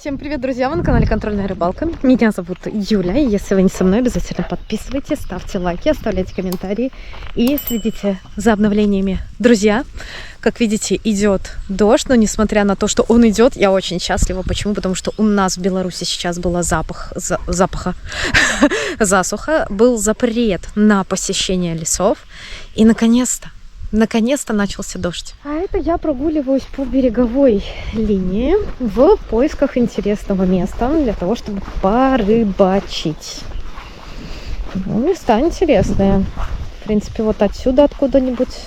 Всем привет, друзья! Вы на канале Контрольная рыбалка. Меня зовут Юля. И если вы не со мной, обязательно подписывайтесь, ставьте лайки, оставляйте комментарии и следите за обновлениями. Друзья, как видите, идет дождь, но несмотря на то, что он идет, я очень счастлива. Почему? Потому что у нас в Беларуси сейчас была засуха, был запрет на посещение лесов. И наконец-то начался дождь. А это я прогуливаюсь по береговой линии в поисках интересного места для того, чтобы порыбачить. Ну, места интересные. В принципе, вот отсюда откуда-нибудь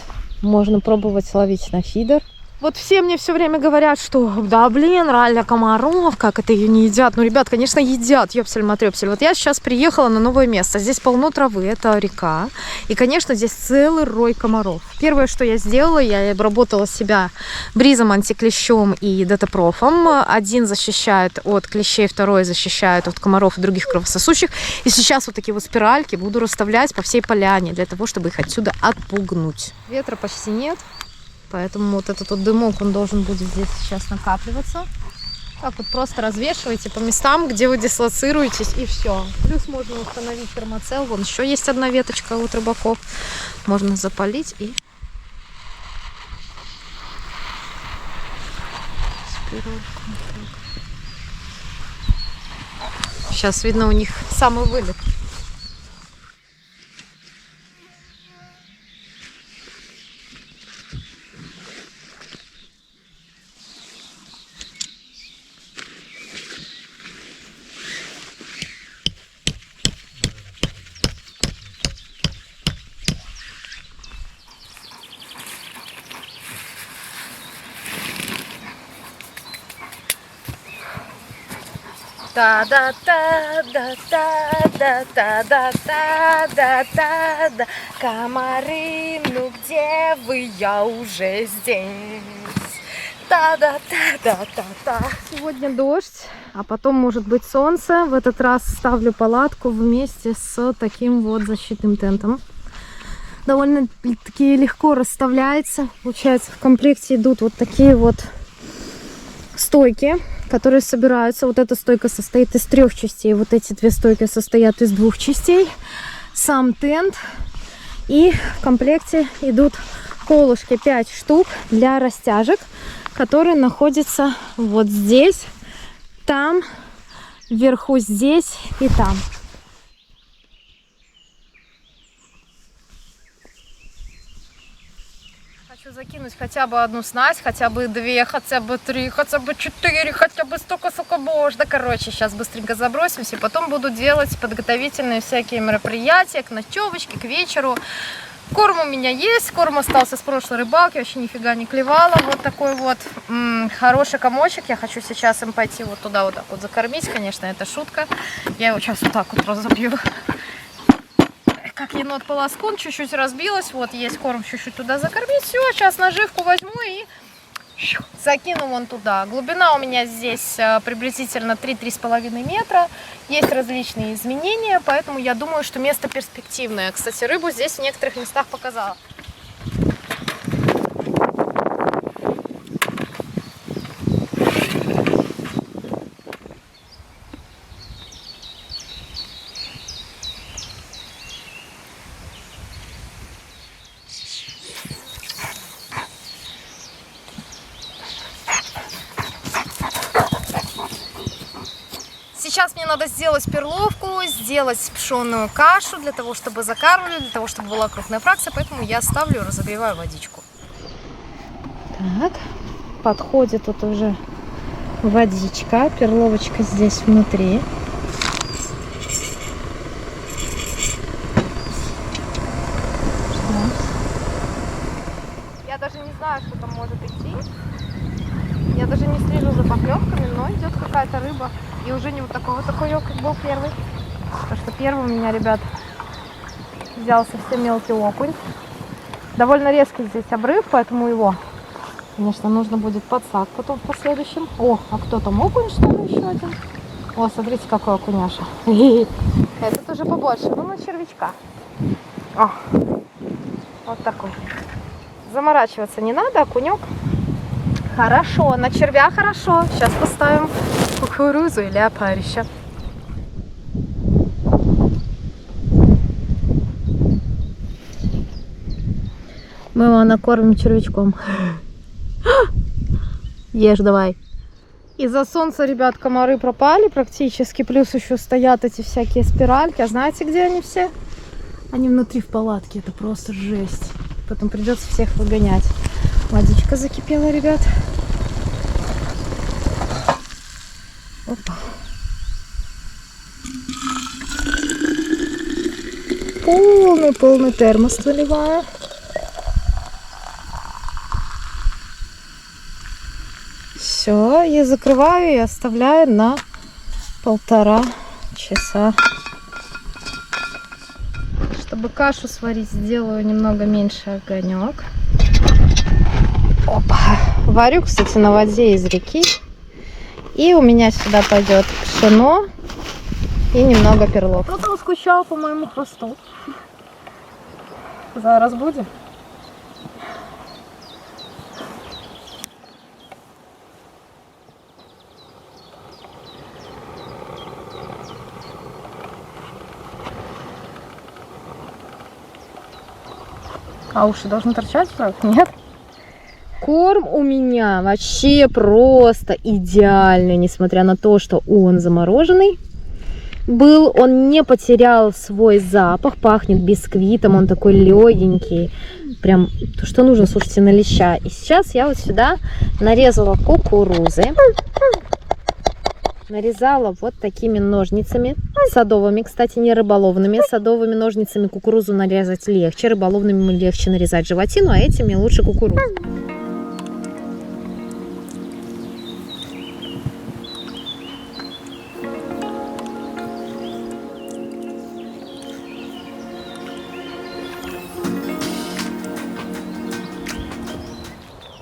можно пробовать ловить на фидер. Вот все мне все время говорят, что да блин, ралля комаров, как это ее не едят. Ну, ребят, конечно, едят, ёпсель-матрёпсель. Вот я сейчас приехала на новое место. Здесь полно травы, это река. И, конечно, здесь целый рой комаров. Первое, что я сделала, я обработала себя бризом, антиклещом и детопрофом. Один защищает от клещей, второй защищает от комаров и других кровососущих. И сейчас вот такие вот спиральки буду расставлять по всей поляне, для того, чтобы их отсюда отпугнуть. Ветра почти нет. Поэтому вот этот вот дымок, он должен будет здесь сейчас накапливаться. Так вот просто развешивайте по местам, где вы дислоцируетесь, и все. Плюс можно установить термоцел. Вон еще есть одна веточка от рыбаков. Можно запалить и... Сейчас видно у них самый вылет. Да-да-да-да-да-да-да-да-да-да. Комары, ну где вы? Я уже здесь. Да-да-да-да-да-да. Сегодня дождь, а потом может быть солнце. В этот раз ставлю палатку вместе с таким вот защитным тентом. Довольно-таки легко расставляется. Получается, в комплекте идут вот такие вот стойки, которые собираются. Вот эта стойка состоит из 3 частей. Вот эти 2 стойки состоят из 2 частей. Сам тент. И в комплекте идут колышки 5 штук для растяжек, которые находятся вот здесь, там, вверху здесь и там. Закинуть хотя бы одну снасть, хотя бы 2, хотя бы 3, хотя бы 4, хотя бы столько, сколько можно. Короче, сейчас быстренько забросимся, и потом буду делать подготовительные всякие мероприятия к ночевочке, к вечеру. Корм у меня есть, корм остался с прошлой рыбалки, вообще нифига не клевала. Вот такой вот хороший комочек. Я хочу сейчас им пойти вот туда вот так вот закормить. Конечно, это шутка. Я его сейчас вот так вот разобью. Как енот-полоскун, чуть-чуть разбилась. Вот есть корм, чуть-чуть туда закормить. Все, сейчас наживку возьму и закину вон туда. Глубина у меня здесь приблизительно 3-3,5 метра. Есть различные изменения, поэтому я думаю, что место перспективное. Кстати, рыбу здесь в некоторых местах показала. Сейчас мне надо сделать перловку, сделать пшенную кашу для того, чтобы закармливать, для того, чтобы была крупная фракция, поэтому я ставлю, разогреваю водичку. Так, подходит тут уже водичка, перловочка здесь внутри. Я даже не знаю, что там может идти. Я даже не слежу за поклевками, но идет какая-то рыба. И уже не вот такой вот окунек, как был первый. Потому что первый у меня, ребят, взял совсем мелкий окунь. Довольно резкий здесь обрыв, поэтому его, конечно, нужно будет подсак потом в последующем. О, а кто там, окунь, что ли, еще один? О, смотрите, какой окуняша. Этот уже побольше, ну на червячка. О, вот такой. Заморачиваться не надо, окунек Хорошо, на червя хорошо. Сейчас поставим кукурузу или опарища. Мы его накормим червячком. Ешь давай. Из-за солнца, ребят, комары пропали практически. Плюс еще стоят эти всякие спиральки. А знаете, где они все? Они внутри в палатке. Это просто жесть. Потом придется всех выгонять. Водичка закипела, ребят. Опа. Полный термос наливаю. Все, и закрываю и оставляю на 1,5 часа. Чтобы кашу сварить, сделаю немного меньше огонек. Опа. Варю, кстати, на воде из реки. И у меня сюда пойдет пшено и немного перлов. Кто-то скучал по моему хвосту. Зараз будем. А уши должны торчать, правда? Нет? Корм у меня вообще просто идеальный, несмотря на то, что он замороженный был. Он не потерял свой запах, пахнет бисквитом, он такой легенький. Прям то, что нужно, слушайте, на леща. И сейчас я вот сюда нарезала кукурузы. Нарезала вот такими ножницами, садовыми, кстати, не рыболовными. Садовыми ножницами кукурузу нарезать легче, рыболовными легче нарезать животину, а этими лучше кукурузу.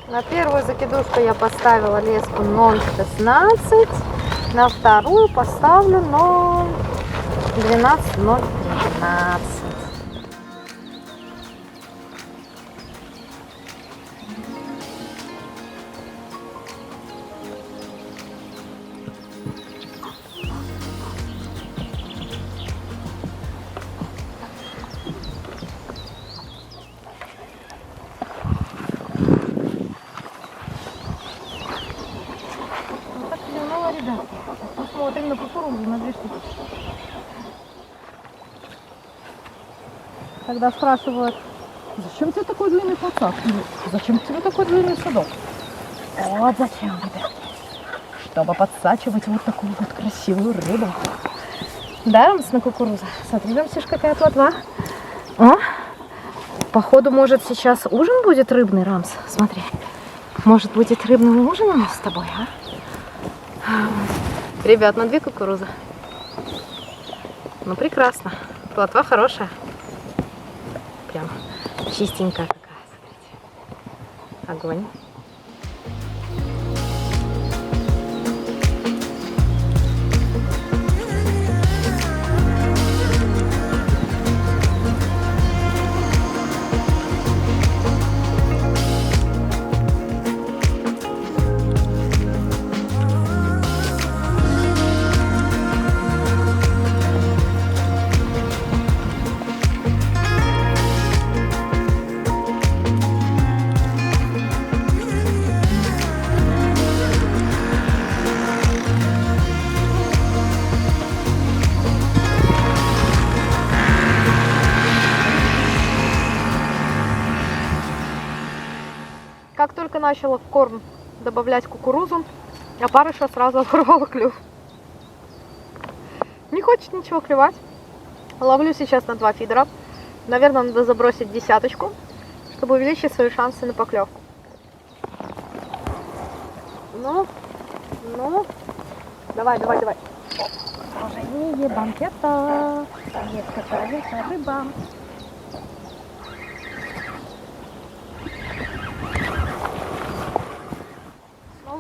На первую закидушку я поставила леску 0,16. На вторую поставлю 0,12, 0,13. Посмотрим на кукурузу, на 2 штуки. Когда спрашивают, зачем тебе такой длинный посад? Зачем тебе такой длинный садок? Вот зачем, ребят. Чтобы подсачивать вот такую вот красивую рыбу. Да, Рамс, на кукурузу? Смотри, там все какая плотва. О, походу, может, сейчас ужин будет рыбный, Рамс? Смотри. Может, будет рыбный ужин у нас с тобой, а? Ребят, на 2 кукурузы. Ну, прекрасно. Плотва хорошая. Прям чистенькая какая, смотрите. Огонь. Как только начала в корм добавлять кукурузу, опарыша сразу оборвала клюв. Не хочет ничего клевать. Ловлю сейчас на 2 фидера. Наверное, надо забросить 10, чтобы увеличить свои шансы на поклевку. Ну, давай. Продолжение банкета. Есть рыба.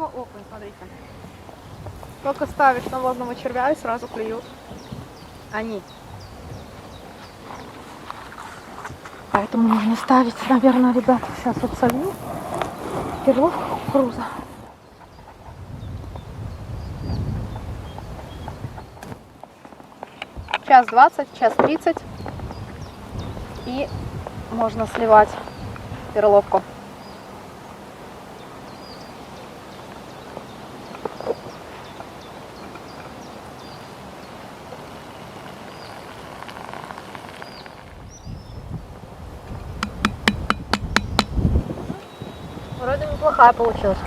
Окунь, смотрите. Только ставишь навозного червя и сразу клюют они. Поэтому нужно ставить, наверное, ребята, сейчас вот солью перлов кукуруза. час 20, час 30. И можно сливать перловку. Вроде неплохая получилась.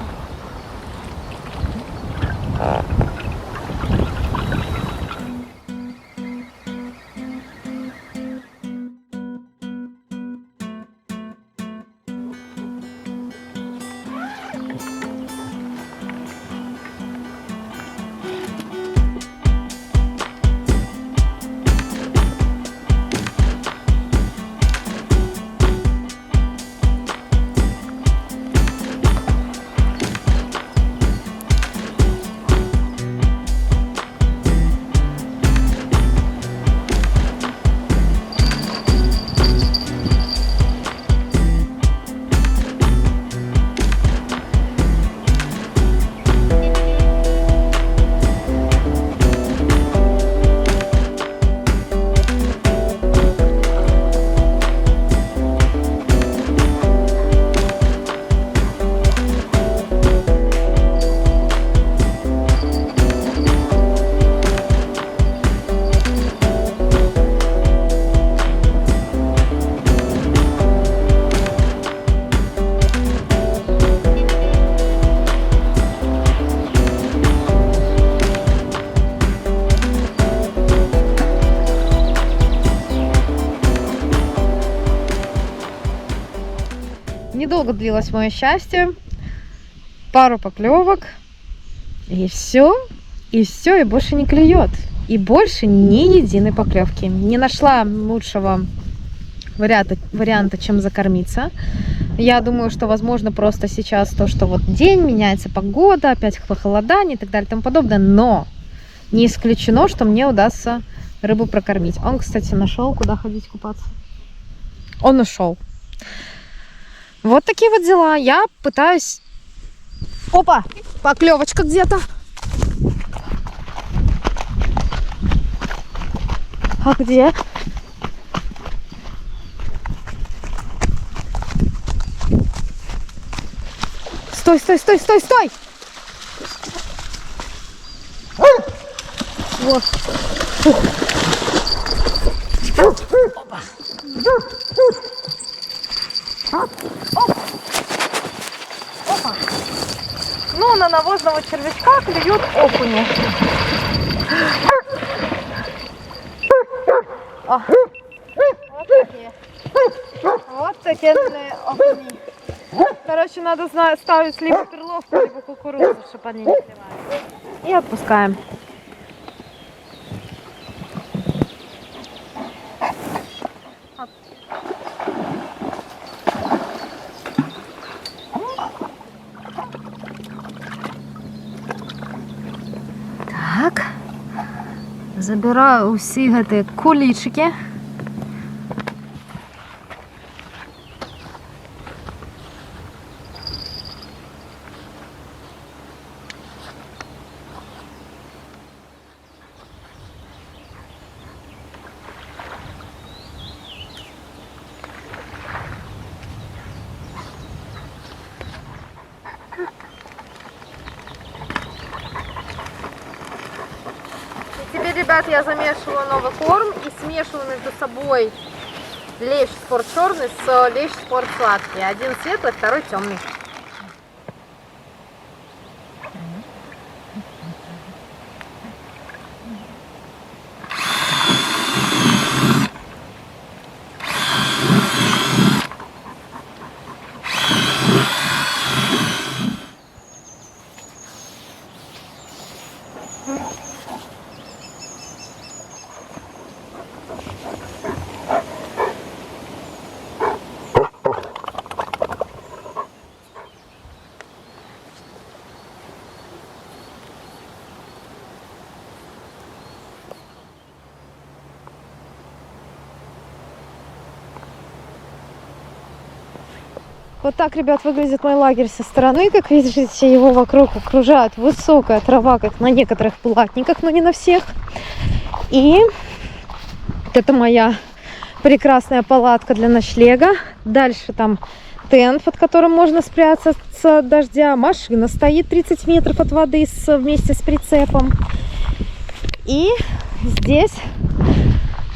Недолго длилось мое счастье. Пару поклевок. И все, и больше не клюет. И больше ни единой поклевки. Не нашла лучшего варианта, чем закормиться. Я думаю, что возможно просто сейчас то, что вот день, меняется погода, опять похолодание и так далее и тому подобное. Но не исключено, что мне удастся рыбу прокормить. Он, кстати, нашел, куда ходить купаться. Он ушел. Вот такие вот дела. Я пытаюсь... Опа! Поклевочка где-то. А где? Стой, стой, стой, стой, стой! Вот. Опа. Опа. Ну, на навозного червячка клюют окуни. О. Вот такие. Вот такие окуни. Короче, надо ставить либо перловку, либо кукурузу, чтобы они не клевали. И отпускаем. Так, забираю усі эти куличики. Теперь, ребят, я замешиваю новый корм и смешиваю между собой лещ спорт черный с лещ спорт сладкий. Один светлый, второй темный. Вот так, ребят, выглядит мой лагерь со стороны. Как видите, его вокруг окружает высокая трава, как на некоторых платниках, но не на всех. И Это моя прекрасная палатка для ночлега. Дальше там тент, под которым можно спрятаться от дождя. Машина стоит 30 метров от воды вместе с прицепом. И здесь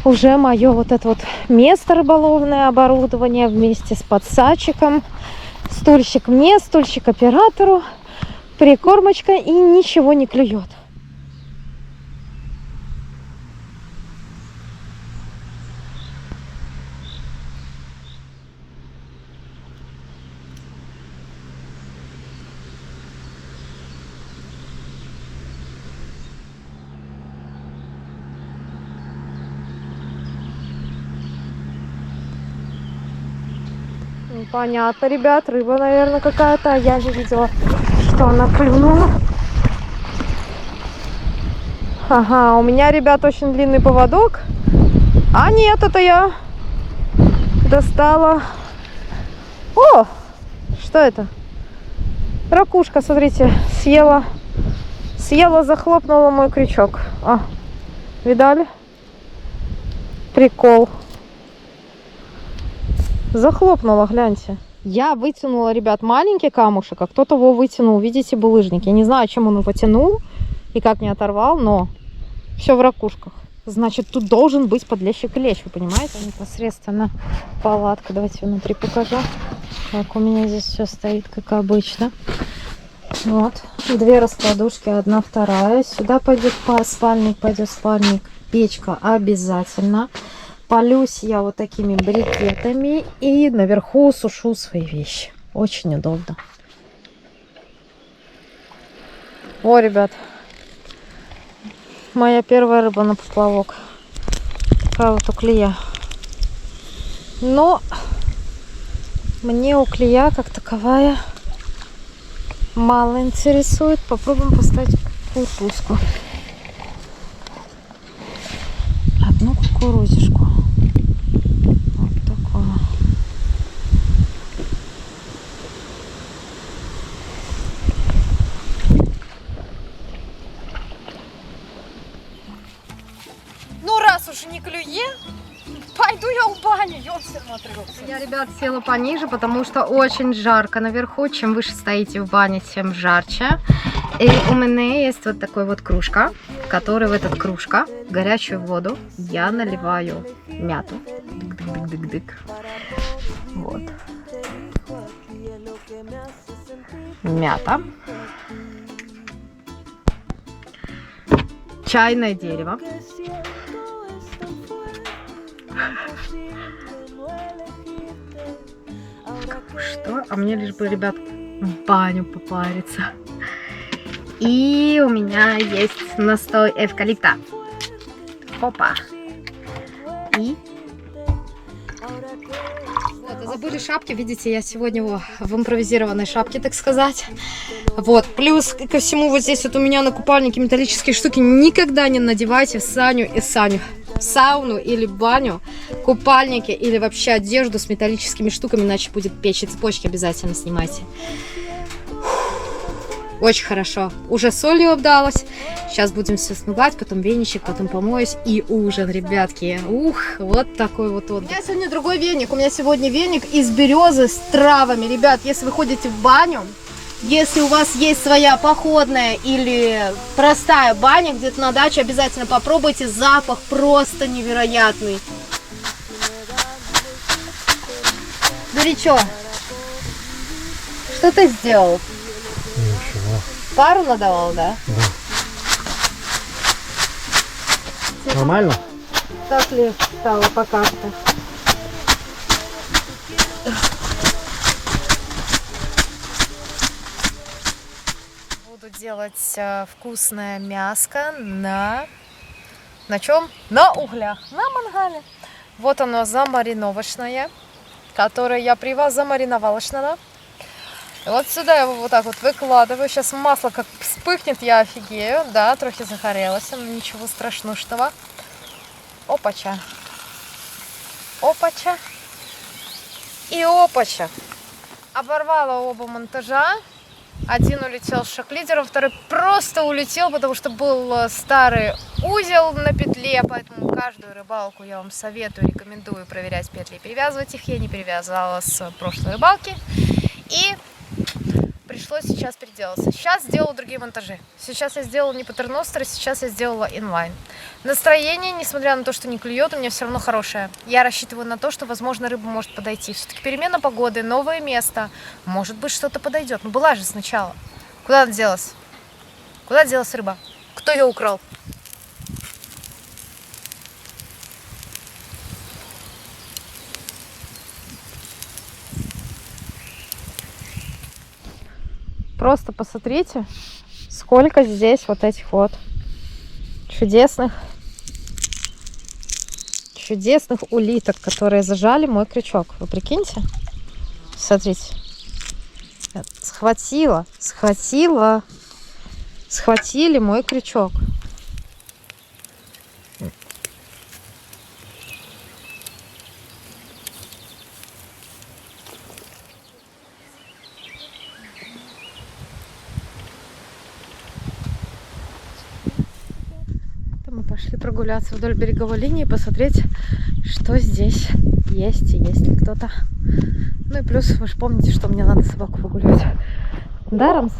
уже мое вот это вот место рыболовное, оборудование вместе с подсадчиком. Стульчик мне, стульчик оператору, прикормочка, и ничего не клюет. Понятно, ребят, рыба, наверное, какая-то, а я не видела, что она клюнула. Ага, у меня, ребят, очень длинный поводок. А нет, это я достала. О, что это? Ракушка, смотрите, съела, захлопнула мой крючок. А, видали? Прикол. Захлопнула, гляньте. Я вытянула, ребят, маленький камушек, а кто-то его вытянул. Видите, булыжник. Я не знаю, чем он его потянул и как не оторвал, но все в ракушках. Значит, тут должен быть подлещий клещ, вы понимаете? Непосредственно палатка. Давайте внутри покажу. Так, у меня здесь все стоит, как обычно. Вот. 2 раскладушки, 1, 2. Сюда пойдет спальник, печка обязательно. Полюсь я вот такими брикетами и наверху сушу свои вещи. Очень удобно. О, ребят, моя первая рыба на поплавок. Такая вот уклея. Но мне уклея как таковая мало интересует. Попробуем поставить кукурузку. Одну кукурузишку. Вот такую. Ну, раз уж не клюет, пойду я в баню, Я, ребят, села пониже, потому что очень жарко наверху. Чем выше стоите в бане, тем жарче. И у меня есть вот такой вот кружка, в которой в этот кружка горячую воду я наливаю мяту. Дык-дык-дык-дык-дык. Вот. Мята. Чайное дерево. Что? А мне лишь бы, ребят, в баню попариться. И у меня есть настой эвкалипта. Опа. И... Вот, забыли шапки. Видите, я сегодня в импровизированной шапке, так сказать. Вот. Плюс ко всему вот здесь вот у меня на купальнике металлические штуки. Никогда не надевайте в сауну или баню купальники или вообще одежду с металлическими штуками, иначе будет печь. И цепочки обязательно снимайте. Очень хорошо. Уже солью обдалась. Сейчас будем все смывать, потом веничек, потом помоюсь. И ужин, ребятки. Ух, вот такой вот отдых. У меня сегодня другой веник. У меня сегодня веник из березы с травами. Ребят, если вы ходите в баню, если у вас есть своя походная или простая баня где-то на даче, обязательно попробуйте. Запах просто невероятный. Горячо. Что ты сделал? Ничего. Пару надавал, да? Да. Нормально? Так легче стало пока-то. Буду делать вкусное мяско на чем? На углях, на мангале. Вот оно замариновочное, которое я при вас замариновалочное. Вот сюда я его вот так вот выкладываю. Сейчас масло как вспыхнет, я офигею. Да, трохи загорелось, но ничего страшного. Опача. Опача. И опача. Оборвала оба монтажа. Один улетел с шок-лидером, второй просто улетел, потому что был старый узел на петле, поэтому каждую рыбалку я вам советую, рекомендую проверять петли и перевязывать их. Я не перевязала с прошлой рыбалки, и пришлось сейчас переделаться. Сейчас сделала другие монтажи. Сейчас я сделала не патерностер, сейчас я сделала инлайн. Настроение, несмотря на то, что не клюет, у меня все равно хорошее. Я рассчитываю на то, что, возможно, рыба может подойти. Все-таки перемена погоды, новое место. Может быть, что-то подойдет. Ну, была же сначала. Куда она делась? Куда делась рыба? Кто ее украл? Просто посмотрите, сколько здесь вот этих вот чудесных улиток, которые зажали мой крючок. Вы прикиньте? Смотрите. Схватили мой крючок. Мы пошли прогуляться вдоль береговой линии, посмотреть, что здесь есть и есть ли кто-то. Ну и плюс, вы же помните, что мне надо собаку выгуливать. Да, Рамс?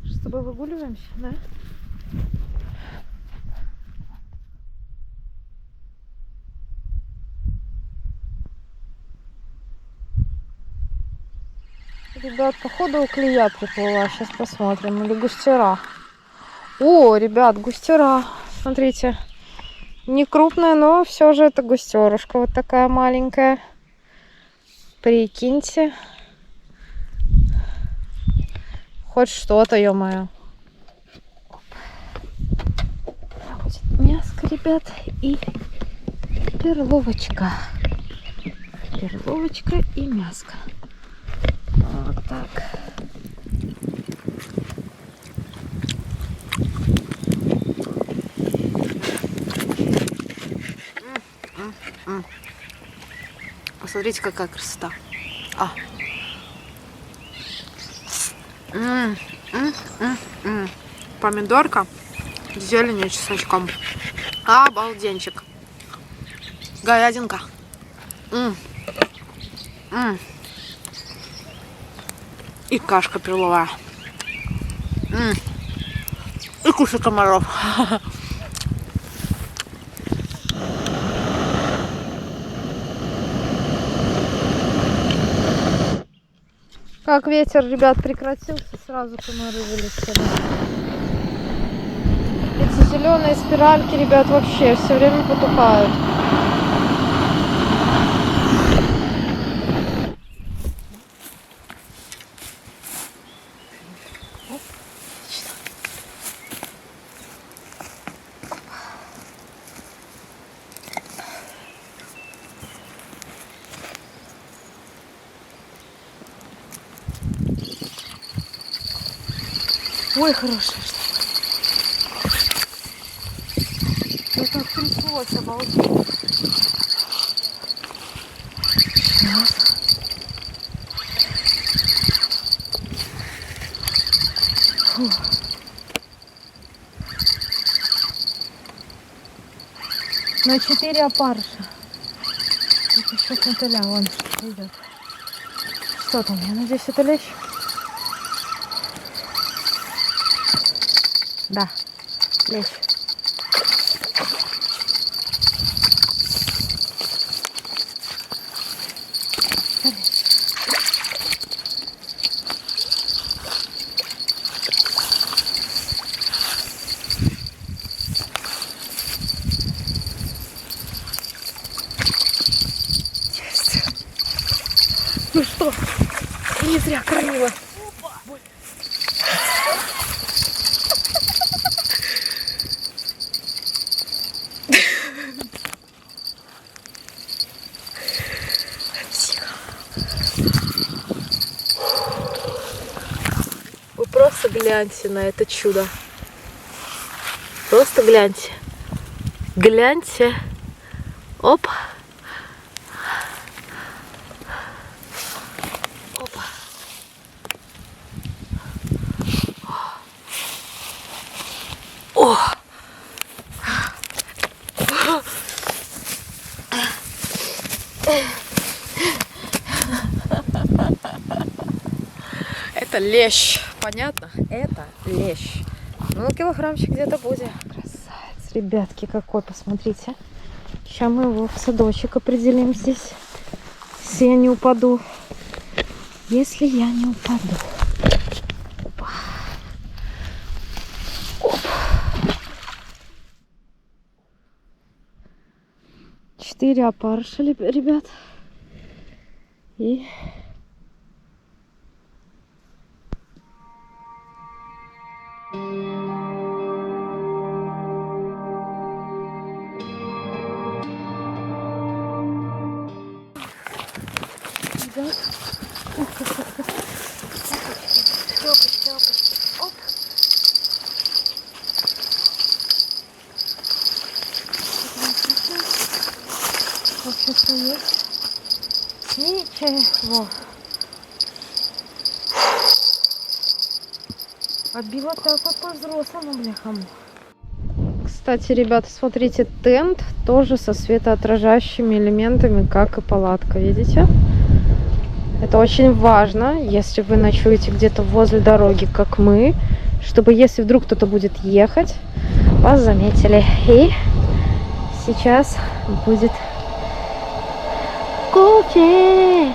С тобой выгуливаемся, да? Ребят, походу клея приплыла. Сейчас посмотрим. Или густера. О, ребят, густера. Смотрите. Не крупная, но все же это густерушка. Вот такая маленькая. Прикиньте. Хоть что-то, ё-моё. Будет мяско, ребят. И перловочка. Перловочка и мяско. Вот так. Посмотрите, какая красота. Помидорка с зеленью и чесночком. Обалденчик. Говядинка. И кашка перловая. И куча комаров. Как ветер, ребят, прекратился, сразу комары вылетели. Эти зеленые спиральки, ребят, вообще все время потухают. Ой, хорошая штука. Ну как тряслось, обалдеть. На 4 опарыша. Это еще мотыля, вон идет. Что там? Я надеюсь, это лещ? Да, лещ. Ну что, не зря кормила. Вы просто гляньте на это чудо. Просто гляньте. Гляньте. Оп. Опа. Это лещ, понятно? Это лещ. Ну, килограммчик где-то будет. Красавец, ребятки, какой, посмотрите. Сейчас мы его в садочек определим здесь. Если я не упаду. Если я не упаду. Опа. Оп. 4 опарыша, ребят. И... Опачки, опачки. Оп. Вообще что есть? Ничего. Отбила так вот по-взрослому, бляхам. Кстати, ребята, смотрите, тент тоже со светоотражающими элементами, как и палатка, видите? Это очень важно, если вы ночуете где-то возле дороги, как мы, чтобы если вдруг кто-то будет ехать, вас заметили. И сейчас будет кофе.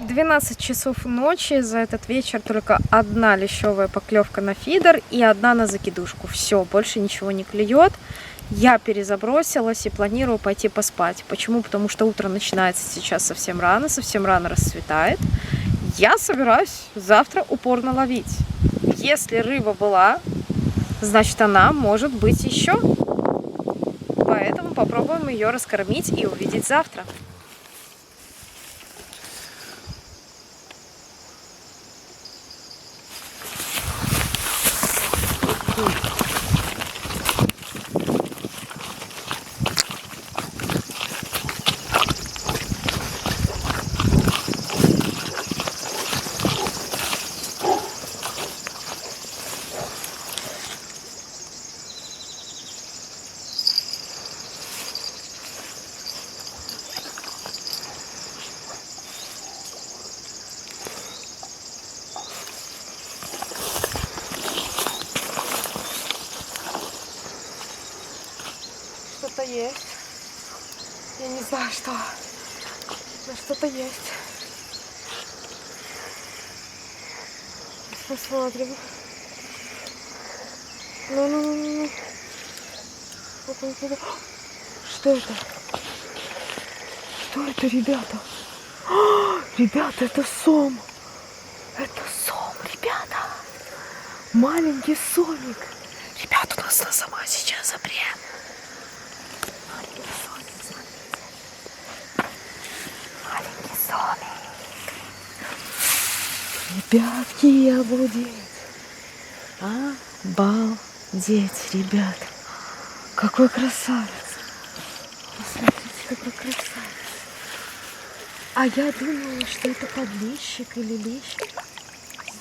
12 часов ночи, за этот вечер только одна лещевая поклевка на фидер и одна на закидушку. Все, больше ничего не клюет. Я перезабросилась и планирую пойти поспать. Почему? Потому что утро начинается сейчас совсем рано расцветает. Я собираюсь завтра упорно ловить. Если рыба была, значит она может быть еще. Поэтому попробуем ее раскормить и увидеть завтра. Что-то есть. Я не знаю, что. Но что-то есть. Посмотрим. Ну. Что это? Что это, ребята? Ребята, это сом. Это сом, ребята. Маленький сомик. Ребята, у нас на сама сейчас запрет. Маленький сомик. Ребятки, обалдеть. Обалдеть, ребят. Какой красавец. Посмотрите, какой красавец. А я думала, что это подлещик или лещ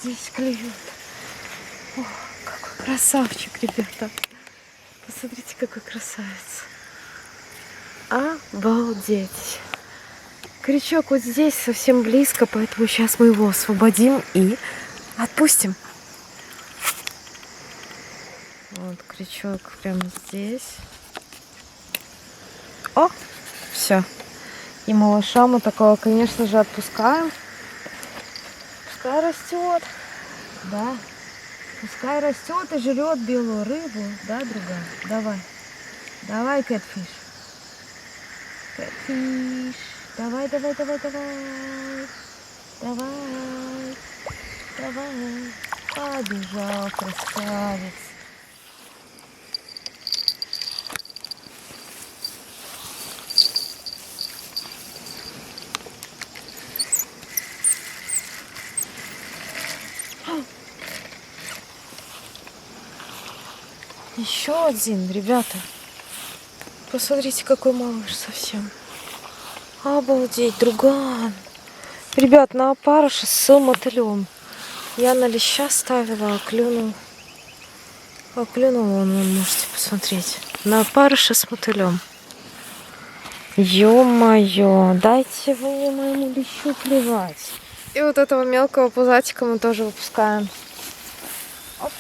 здесь клюет. О, какой красавчик, ребята. Посмотрите, какой красавец. Обалдеть. Крючок вот здесь совсем близко, поэтому сейчас мы его освободим и отпустим. Вот крючок прямо здесь. О, все. И малыша мы такого, конечно же, отпускаем. Пускай растет. Да. Пускай растет и жрет белую рыбу. Да, другая? Давай. Давай, кэтфиш. Кэтфиш. Давай. Давай. Побежал, красавец. Еще один, ребята. Посмотрите, какой малыш совсем. Обалдеть, друган. Ребят, на опарыша с мотылем. Я на леща ставила, а клюнул. Вон, можете посмотреть. На опарыша с мотылем. Ё-моё, дайте вы моему лещу плевать. И вот этого мелкого пузатика мы тоже выпускаем. Оп.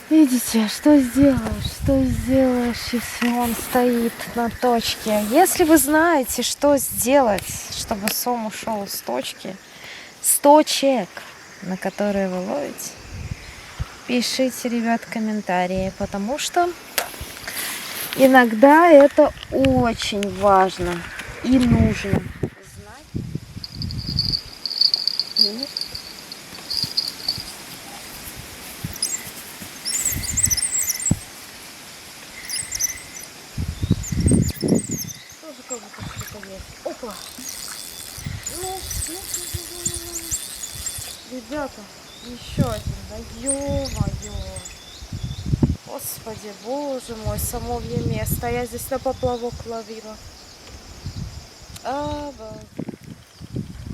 Видите, что сделаешь, если он стоит на точке. Если вы знаете, что сделать, чтобы сом ушел с точки, с точек, на которые вы ловите, пишите, ребят, комментарии, потому что иногда это очень важно и нужно знать. И тоже как будто что-то есть. Опа! Ну. Ребята, еще один, да ё-моё. Господи, боже мой, самовье место. Я здесь на поплавок ловила.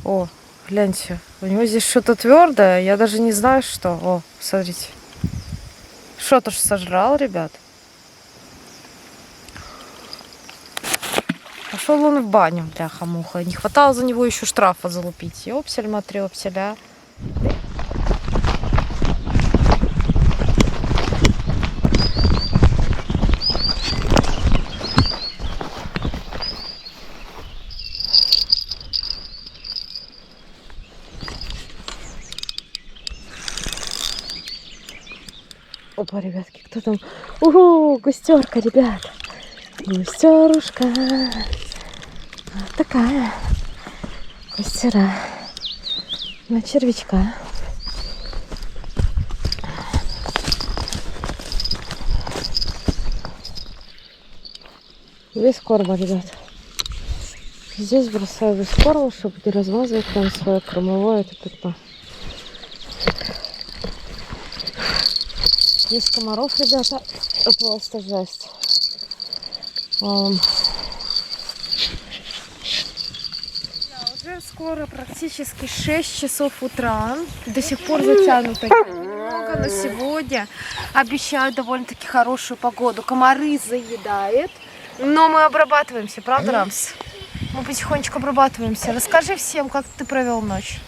О, гляньте, у него здесь что-то твердое, я даже не знаю что. О, смотрите. Что-то ж сожрал, ребят. Пошел он в баню, бляха-муха. Не хватало за него еще штрафа залупить. Ёпсель-матрёпселя. Опа, ребятки, кто там? Ого, густерка, ребят. Густерушка. Вот такая. Густера. На червячка. Весь корма, ребят. Здесь бросаю весь корм, чтобы не размазывать там свое кормовое. Это как-то. Есть комаров, ребята. Это просто жесть. Уже скоро практически 6 часов утра. До сих пор затянуто немного, но сегодня обещают довольно-таки хорошую погоду. Комары заедает, но мы обрабатываемся, правда, Рамс? Мы потихонечку обрабатываемся. Расскажи всем, как ты провел ночь.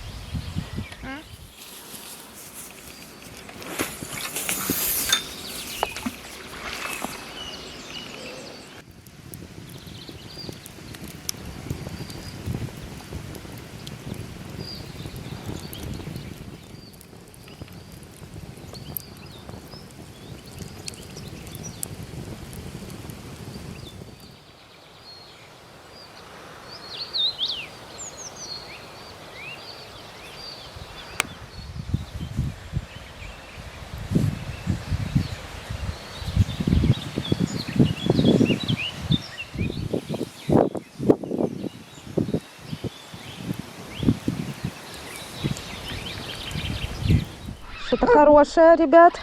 Что-то хорошее, ребят.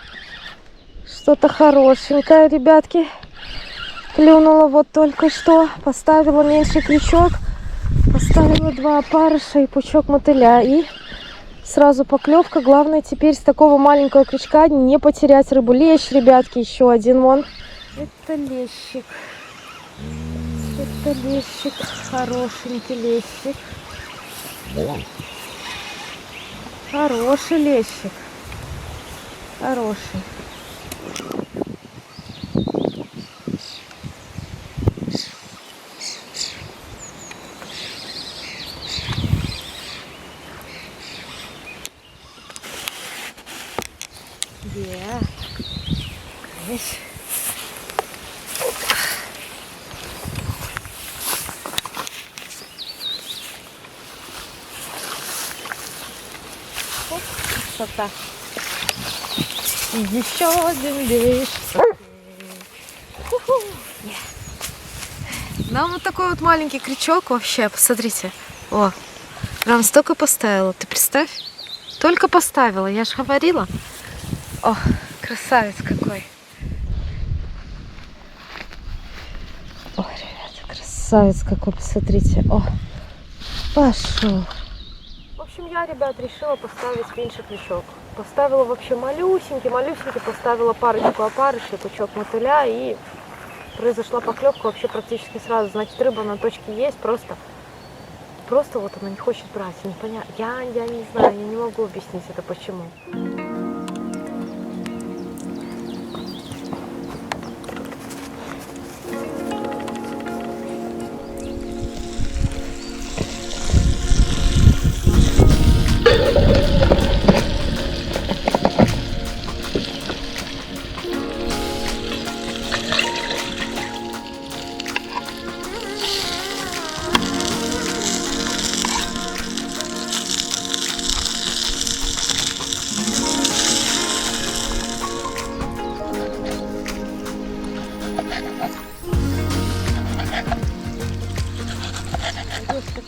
Что-то хорошенькое, ребятки. Клюнула вот только что. Поставила меньший крючок. Поставила 2 опарыша и пучок мотыля. И сразу поклевка. Главное теперь с такого маленького крючка не потерять рыбу. Лещ, ребятки, еще один вон. Это лещик. Это лещик. Хорошенький лещик. Хороший лещик. Хороший. Здесь. Красота. И еще один лещ. Нам вот такой вот маленький крючок вообще, посмотрите. О, прям столько поставила, ты представь. Только поставила, я же говорила. О, красавец какой. Ой, ребята, красавец какой, посмотрите. О, пошел. В общем, я, ребят, решила поставить меньше крючок. Поставила вообще малюсенький, поставила парочку опарышей, пучок мотыля, и произошла поклевка вообще практически сразу. Значит, рыба на точке есть, просто вот она не хочет брать. Непонятно. Я не знаю, я не могу объяснить это почему.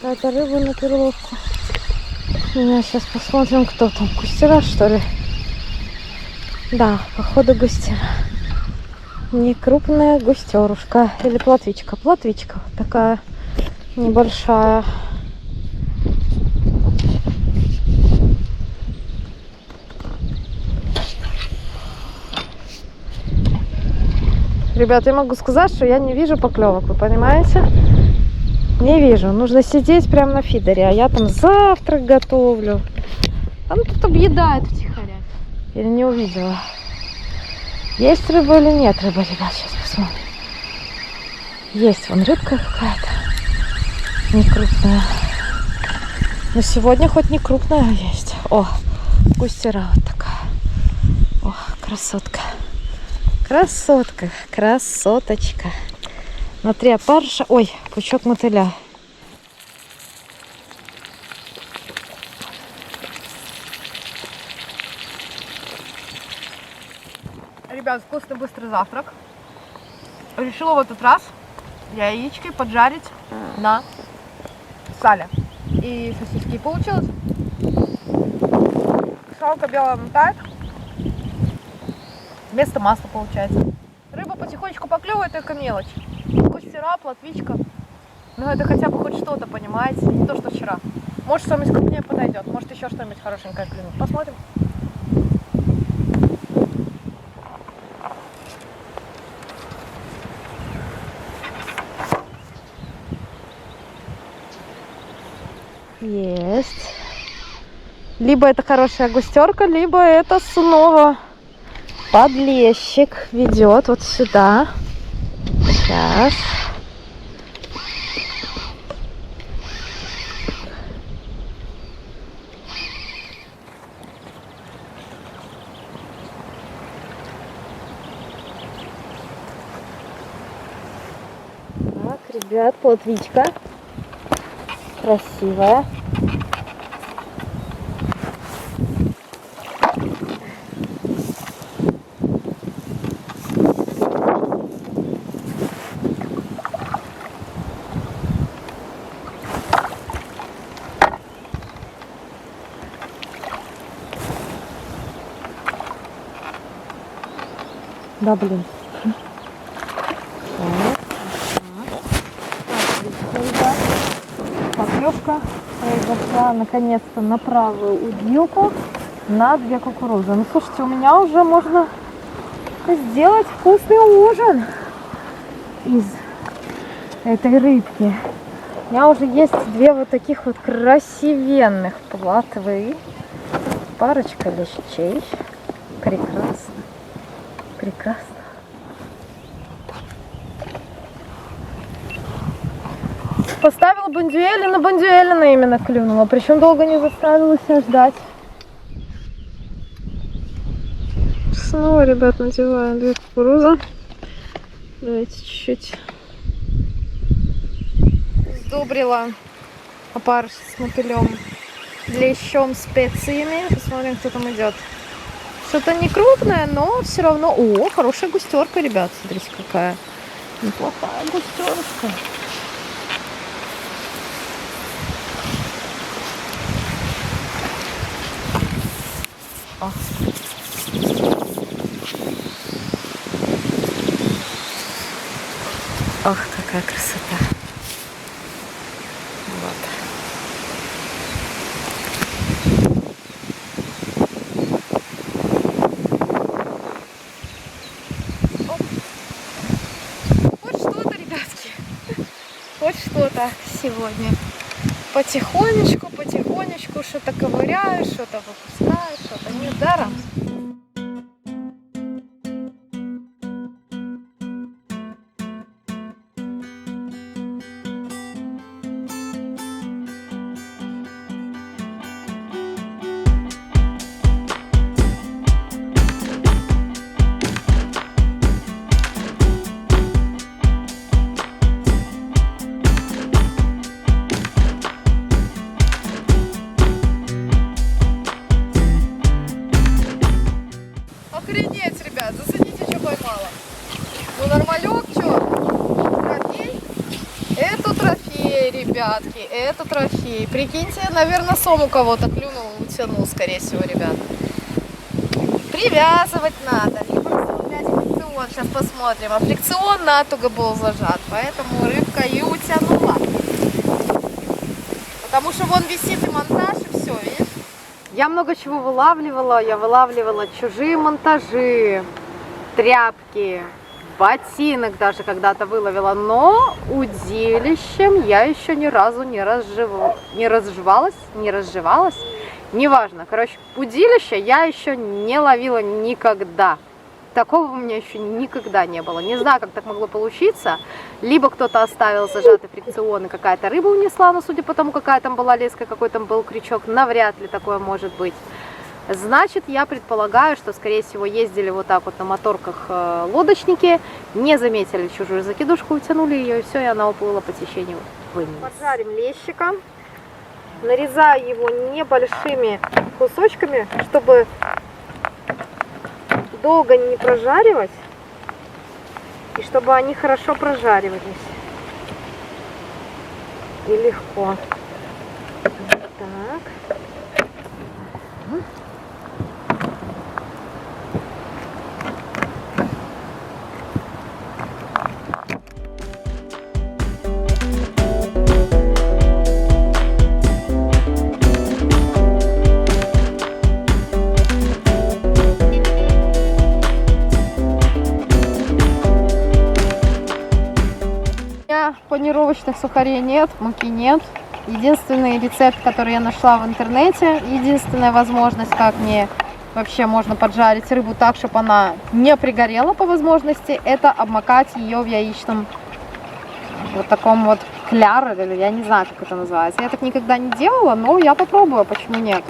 Какая-то рыба на перловку. Сейчас посмотрим, кто там. Густера, что ли? Да, походу густера. Не крупная густерушка. Или плотвичка. Плотвичка вот такая небольшая. Ребята, я могу сказать, что я не вижу поклевок, вы понимаете? Не вижу. Нужно сидеть прямо на фидере, а я там завтрак готовлю. Там тут объедает втихаря. Или не увидела. Есть рыба или нет рыбы, ребят? Сейчас посмотрим. Есть вон рыбка какая-то. Не крупная. Но сегодня хоть не крупная есть. О, густера вот такая. О, красотка. Красотка, красоточка. Смотри, опарыша. Ой, пучок мотыля. Ребят, вкусный быстрый завтрак. Решила в этот раз яички поджарить на сале. И сосиски получилось. Салка белая мотает. Вместо масла получается. Рыба потихонечку поклевывает, только мелочь. Густера, плотвичка. Ну это хотя бы хоть что-то, понимаете? Не то, что вчера. Может, что-нибудь крупнее подойдет. Может, еще что-нибудь хорошенькое клюнет. Посмотрим. Есть. Либо это хорошая густерка, либо это снова подлещик ведет вот сюда. Сейчас. Так, ребят, плотвичка. Красивая. Да, блин. Поклевка произошла наконец-то на правую удилку на 2 кукурузы. Ну, слушайте, у меня уже можно сделать вкусный ужин из этой рыбки. У меня уже есть 2 вот таких вот красивенных плотвы. Парочка лещей. Прекрасно. Прекрасно. Поставила бондюэль, и на бондюэлина именно клюнула. Причем долго не заставила себя ждать. Снова, ребят, надеваем 2 кукурузы. Давайте чуть-чуть сдобрила опарыш с мотылем, лещом, специями. Посмотрим, кто там идет. Что-то не крупное, но все равно... О, хорошая густерка, ребят. Смотрите, какая неплохая густерка. О. Ох, какая красота. Вот. хоть что-то сегодня. Потихонечку, потихонечку что-то ковыряю, что-то выпускаю, что-то нет, даром. Охренеть, ребят, зацените, что поймала. Ну нормалек, что? Трофей? Это трофей, ребятки, это трофей. Прикиньте, наверное, сом у кого-то клюнул, утянул, скорее всего, ребят. Привязывать надо, либо оставлять фрикцион, сейчас посмотрим. А фрикцион натуго был зажат, поэтому рыбка и утянула. Потому что вон висит и монтаж, и все, видишь? Я много чего вылавливала. Я вылавливала чужие монтажи, тряпки, ботинок даже когда-то выловила. Но удилищем я еще ни разу не разжевалась. Неважно. Короче, удилища я еще не ловила никогда. Такого у меня еще никогда не было. Не знаю, как так могло получиться. Либо кто-то оставил зажатый фрикцион и какая-то рыба унесла, но судя по тому, какая там была леска, какой там был крючок, навряд ли такое может быть. Значит, я предполагаю, что, скорее всего, ездили вот так вот на моторках лодочники, не заметили чужую закидушку, утянули ее, и все, и она уплыла по течению вниз. Поджарим лещика. Нарезаю его небольшими кусочками, чтобы долго не прожаривать, и чтобы они хорошо прожаривались. И легко. Так. Панировочных сухарей нет, муки нет. Единственный рецепт, который я нашла в интернете, единственная возможность, как мне вообще можно поджарить рыбу так, чтобы она не пригорела по возможности, это обмакать ее в яичном вот таком вот кляре, или я не знаю, как это называется. Я так никогда не делала, но я попробую, почему нет.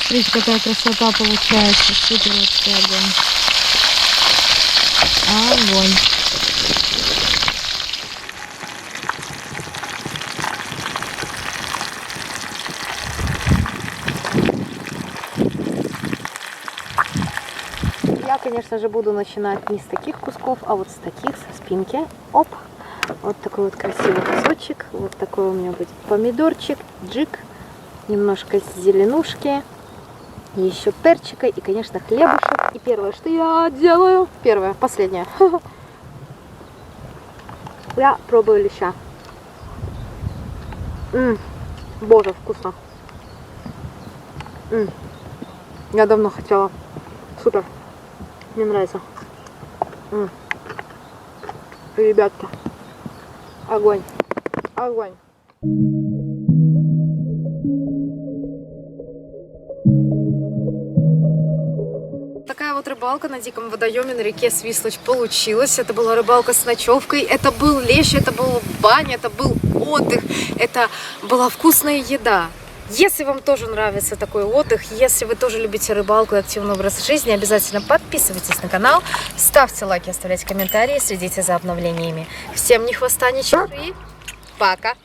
Смотрите, какая красота получается. Супер вообще огонь. Огонь. Я, конечно же, буду начинать не с таких кусков, а вот с таких, со спинки. Оп! Вот такой вот красивый кусочек. Вот такой у меня будет помидорчик, джик, немножко зеленушки. Еще перчика и, конечно, хлебушек. И первое, что я делаю, последнее. Я пробую леща. Боже, вкусно. Я давно хотела. Супер. Мне нравится. Ребятки. Огонь. Огонь. Такая вот рыбалка на диком водоеме на реке Свислочь получилась. Это была рыбалка с ночевкой, это был лещ, это был баня, это был отдых, это была вкусная еда. Если вам тоже нравится такой отдых, если вы тоже любите рыбалку и активный образ жизни, обязательно подписывайтесь на канал, ставьте лайки, оставляйте комментарии, следите за обновлениями. Всем ни хвоста, ни чешуи. Пока!